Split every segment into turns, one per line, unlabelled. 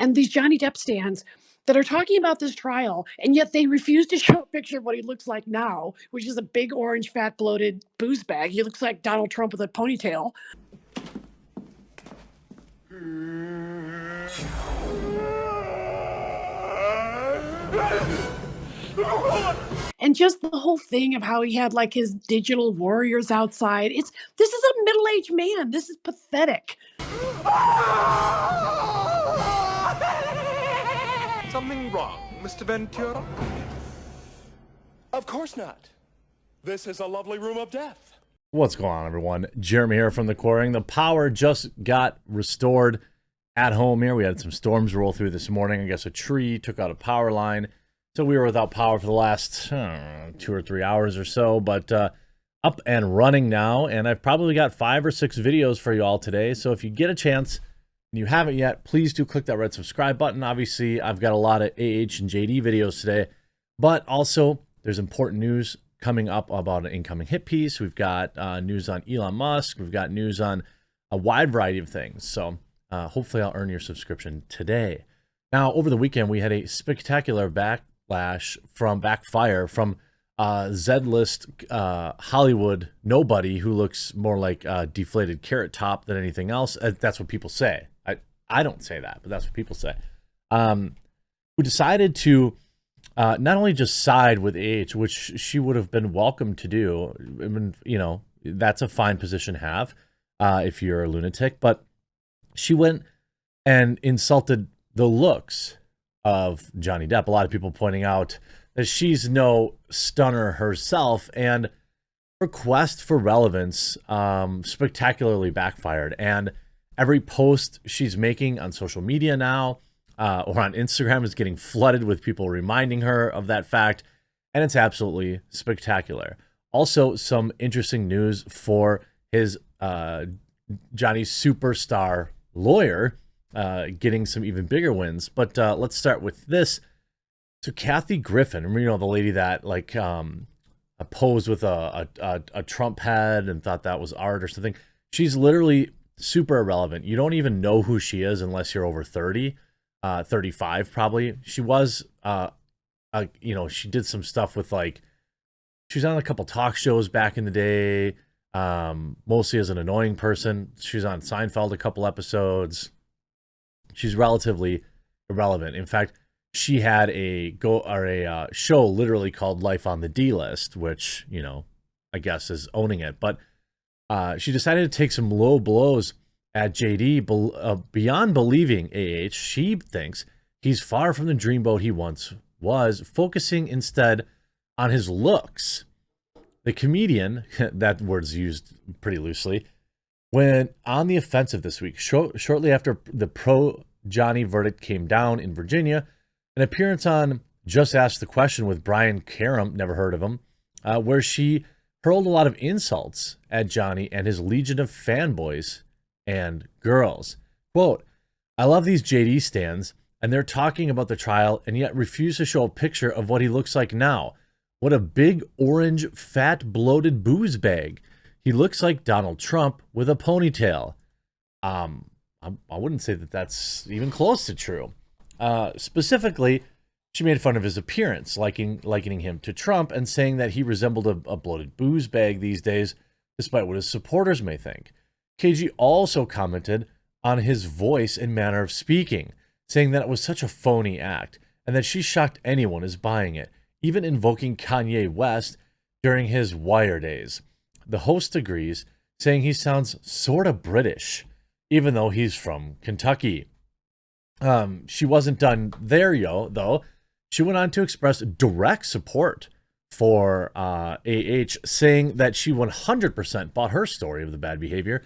and these Johnny Depp stans that are talking about this trial, and yet they refuse to show a picture of what he looks like now, which is a big orange, fat, bloated booze bag. He looks like Donald Trump with a ponytail. And just the whole thing of how he had like his digital warriors outside. This is a middle-aged man. This is pathetic.
Something wrong, Mr. Ventura?
Of course not. This is a lovely room of death.
What's going on, everyone? Jeremy here from the Quarrying. The power just got restored at home here. We had some storms roll through this morning. I guess a tree took out a power line. So we were without power for the last 2 or 3 hours or so, but up and running now. And I've probably got 5 or 6 videos for you all today. So if you get a chance and you haven't yet, please do click that red subscribe button. Obviously, I've got a lot of AH and JD videos today, but also there's important news coming up about an incoming hit piece. We've got news on Elon Musk. We've got news on a wide variety of things. So hopefully I'll earn your subscription today. Now, over the weekend, we had a spectacular backlash from Backfire from Z-list Hollywood nobody who looks more like a deflated Carrot Top than anything else. That's what people say. I don't say that, but that's what people say. Who decided to not only just side with AH, which she would have been welcome to do. I mean, you know, that's a fine position to have if you're a lunatic, but she went and insulted the looks of Johnny Depp. A lot of people pointing out that she's no stunner herself, and her quest for relevance spectacularly backfired. And every post she's making on social media now or on Instagram is getting flooded with people reminding her of that fact, and it's absolutely spectacular. Also, some interesting news for his Johnny's superstar lawyer getting some even bigger wins. But let's start with this. So Kathy Griffin, you know, the lady that like posed with a Trump head and thought that was art or something. She's literally super irrelevant. You don't even know who she is unless you're over 30, 35 probably. She was, you know, she did some stuff with like, she was on a couple talk shows back in the day, mostly as an annoying person. She was on Seinfeld a couple episodes. She's relatively irrelevant. In fact, she had a show literally called Life on the D List, which, you know, I guess is owning it. But she decided to take some low blows at JD beyond believing AH. She thinks he's far from the dreamboat he once was, focusing instead on his looks. The comedian, that word's used pretty loosely, went on the offensive this week, shortly after the pro-Johnny verdict came down in Virginia. An appearance on Just Ask the Question with Brian Karam, never heard of him, where she hurled a lot of insults at Johnny and his legion of fanboys and girls. Quote, "I love these JD stands, and they're talking about the trial and yet refuse to show a picture of what he looks like now. What a big, orange, fat, bloated booze bag. He looks like Donald Trump with a ponytail." I wouldn't say that that's even close to true. Specifically, she made fun of his appearance, likening him to Trump and saying that he resembled a bloated booze bag these days, despite what his supporters may think. KG also commented on his voice and manner of speaking, saying that it was such a phony act and that she's shocked anyone is buying it, even invoking Kanye West during his Wire days. The host agrees, saying he sounds sort of British, even though he's from Kentucky. She wasn't done there, though. She went on to express direct support for AH, saying that she 100% bought her story of the bad behavior,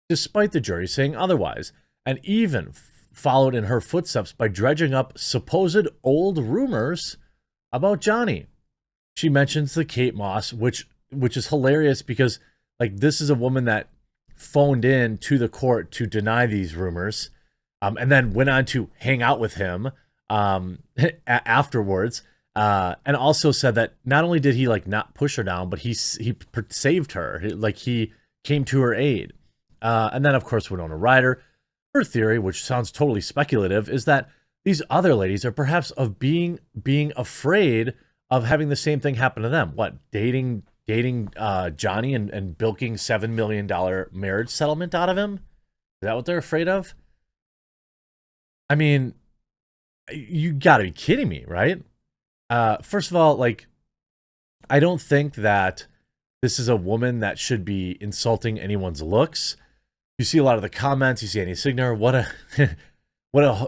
despite the jury saying otherwise, and even followed in her footsteps by dredging up supposed old rumors about Johnny. She mentions the Kate Moss, which is hilarious because like this is a woman that phoned in to the court to deny these rumors, and then went on to hang out with him afterwards, and also said that not only did he like not push her down, but he saved her, like he came to her aid. And then of course Winona Ryder, her theory, which sounds totally speculative, is that these other ladies are perhaps of being afraid of having the same thing happen to them. What, dating Johnny and bilking $7 million marriage settlement out of him? Is that what they're afraid of? I mean, you gotta be kidding me, right? First of all, like, I don't think that this is a woman that should be insulting anyone's looks. You see a lot of the comments, you see Annie Signer, what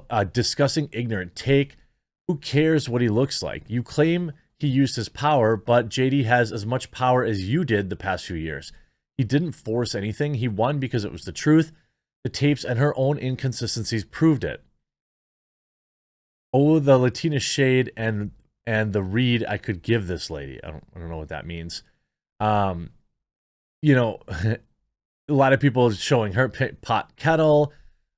a disgusting, ignorant take. Who cares what he looks like? You claim he used his power, but JD has as much power as you did the past few years. He didn't force anything. He won because it was the truth. The tapes and her own inconsistencies proved it. Oh, the Latina shade and the read I could give this lady. I don't know what that means. You know, a lot of people showing her pot kettle.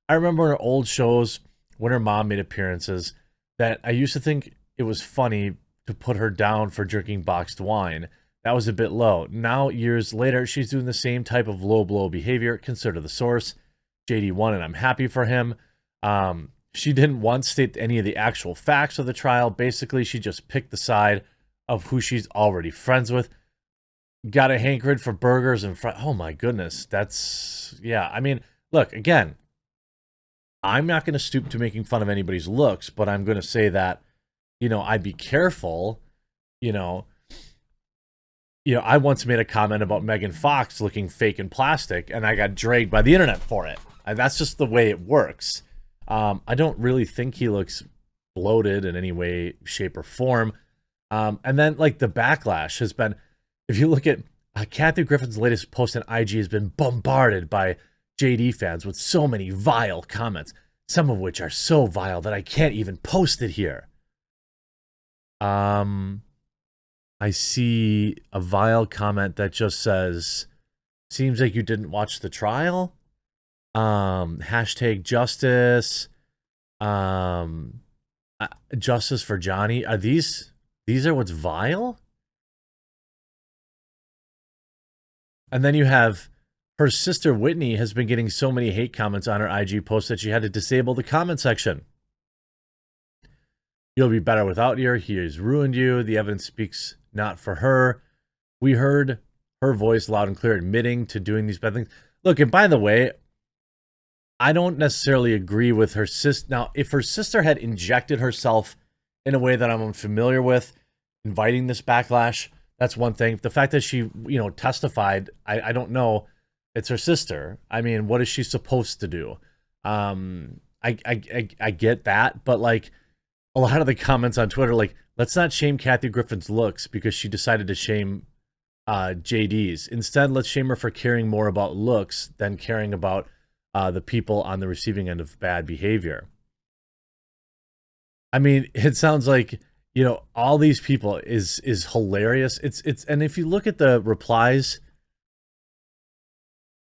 I remember in her old shows when her mom made appearances that I used to think it was funny to put her down for drinking boxed wine. That was a bit low. Now, years later, she's doing the same type of low blow behavior. Consider the source. JD won, and I'm happy for him. She didn't once state any of the actual facts of the trial. Basically, she just picked the side of who she's already friends with. Got a hankering for burgers and oh my goodness. That's, yeah. I mean, look, again, I'm not going to stoop to making fun of anybody's looks, but I'm going to say that, you know, I'd be careful. You know, I once made a comment about Megan Fox looking fake and plastic, and I got dragged by the internet for it. And that's just the way it works. I don't really think he looks bloated in any way, shape, or form. And then, like, the backlash has been, if you look at Kathy Griffin's latest post on IG, has been bombarded by JD fans with so many vile comments, some of which are so vile that I can't even post it here. I see a vile comment that just says, seems like you didn't watch the trial. Hashtag justice. Justice for Johnny. Are these are what's vile? And then you have her sister Whitney has been getting so many hate comments on her IG post that she had to disable the comment section. You'll be better without her. He has ruined you. The evidence speaks not for her. We heard her voice loud and clear admitting to doing these bad things. Look, and by the way, I don't necessarily agree with her sister. Now, if her sister had injected herself in a way that I'm unfamiliar with, inviting this backlash, that's one thing. The fact that she, testified, I don't know. It's her sister. I mean, what is she supposed to do? I get that, but like a lot of the comments on Twitter, like, let's not shame Kathy Griffin's looks because she decided to shame JD's. Instead, let's shame her for caring more about looks than caring about the people on the receiving end of bad behavior. I mean, it sounds like, all these people is hilarious. It's and if you look at the replies,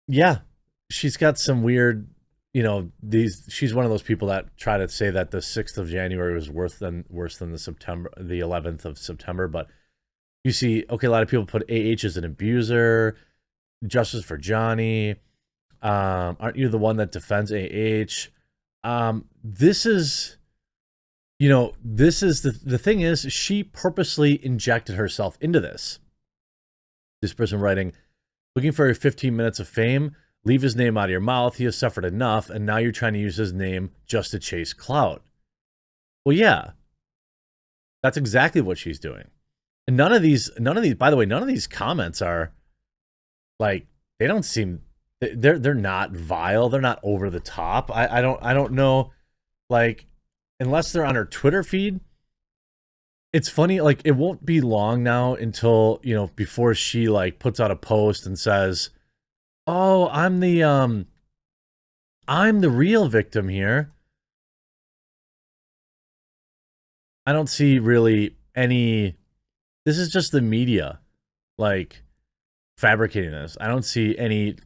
yeah, she's got some weird, she's one of those people that try to say that the 6th of January was worse than the 11th of September. But you see, okay, a lot of people put AH as an abuser, justice for Johnny. Aren't you the one that defends AH? This is, the thing is, she purposely injected herself into this. This person writing, looking for 15 minutes of fame, leave his name out of your mouth. He has suffered enough, and now you're trying to use his name just to chase clout. Well, yeah, that's exactly what she's doing. And none of these, by the way, none of these comments are like, they don't seem, they're not vile. They're not over the top. I don't know, like, unless they're on her Twitter feed. It's funny, like, it won't be long now until, before she, like, puts out a post and says, oh, I'm the real victim here. I don't see really any, this is just the media, like, fabricating this. I don't see any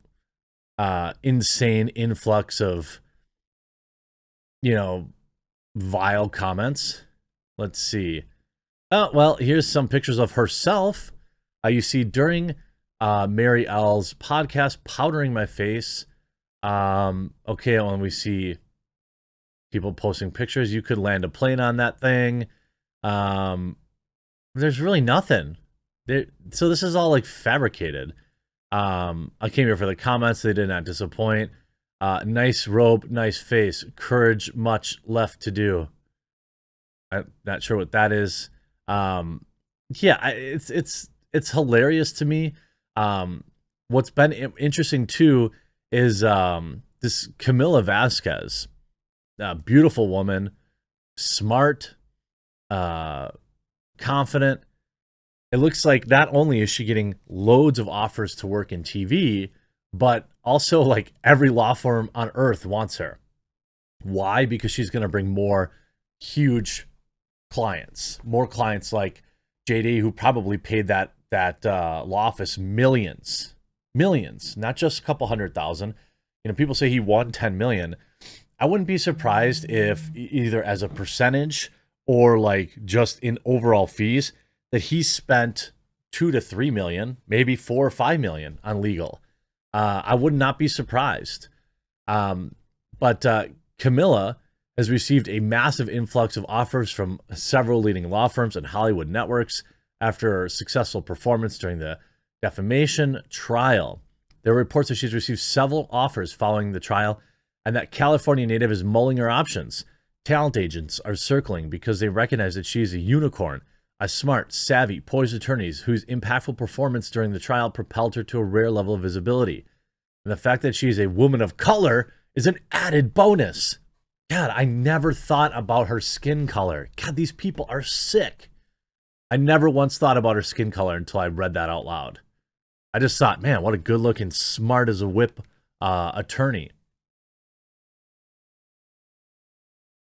insane influx of, vile comments. Let's see. Oh, well, here's some pictures of herself. You see during Mary L's podcast, powdering my face. Okay, when we see people posting pictures. You could land a plane on that thing. There's really nothing. So this is all like fabricated. I came here for the comments. They did not disappoint. Nice robe, nice face, courage, much left to do. I'm not sure what that is. Yeah, it's hilarious to me. What's been interesting too is this Camila Vasquez, a beautiful woman, smart, confident. It looks like not only is she getting loads of offers to work in TV, but also like every law firm on earth wants her. Why? Because she's going to bring more huge clients, more clients like JD, who probably paid that law office millions, not just a couple 100,000. You know, people say he won 10 million. I wouldn't be surprised if either as a percentage or like just in overall fees that he spent 2 to 3 million, maybe 4 or 5 million on legal. I would not be surprised. But Camilla has received a massive influx of offers from several leading law firms and Hollywood networks after her successful performance during the defamation trial. There are reports that she's received several offers following the trial and that California native is mulling her options. Talent agents are circling because they recognize that she is a unicorn, a smart, savvy, poised attorney whose impactful performance during the trial propelled her to a rare level of visibility. And the fact that she is a woman of color is an added bonus. God, I never thought about her skin color. God, these people are sick. I never once thought about her skin color until I read that out loud. I just thought, man, what a good-looking, smart as a whip attorney.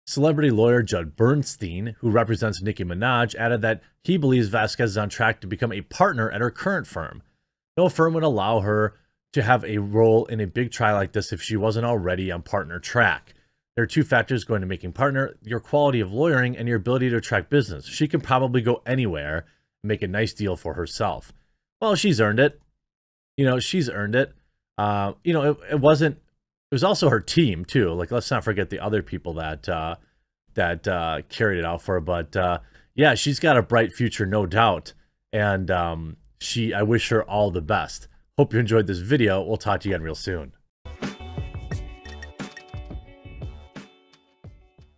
Celebrity lawyer Judd Bernstein, who represents Nicki Minaj, added that he believes Vasquez is on track to become a partner at her current firm. No firm would allow her to have a role in a big trial like this if she wasn't already on partner track. There are two factors going to making partner: your quality of lawyering and your ability to attract business. She can probably go anywhere and make a nice deal for herself. Well, she's earned it. You know, she's earned it. You know, it was also her team too. Like, let's not forget the other people that carried it out for her. But yeah, she's got a bright future, no doubt. And I wish her all the best. Hope you enjoyed this video. We'll talk to you again real soon.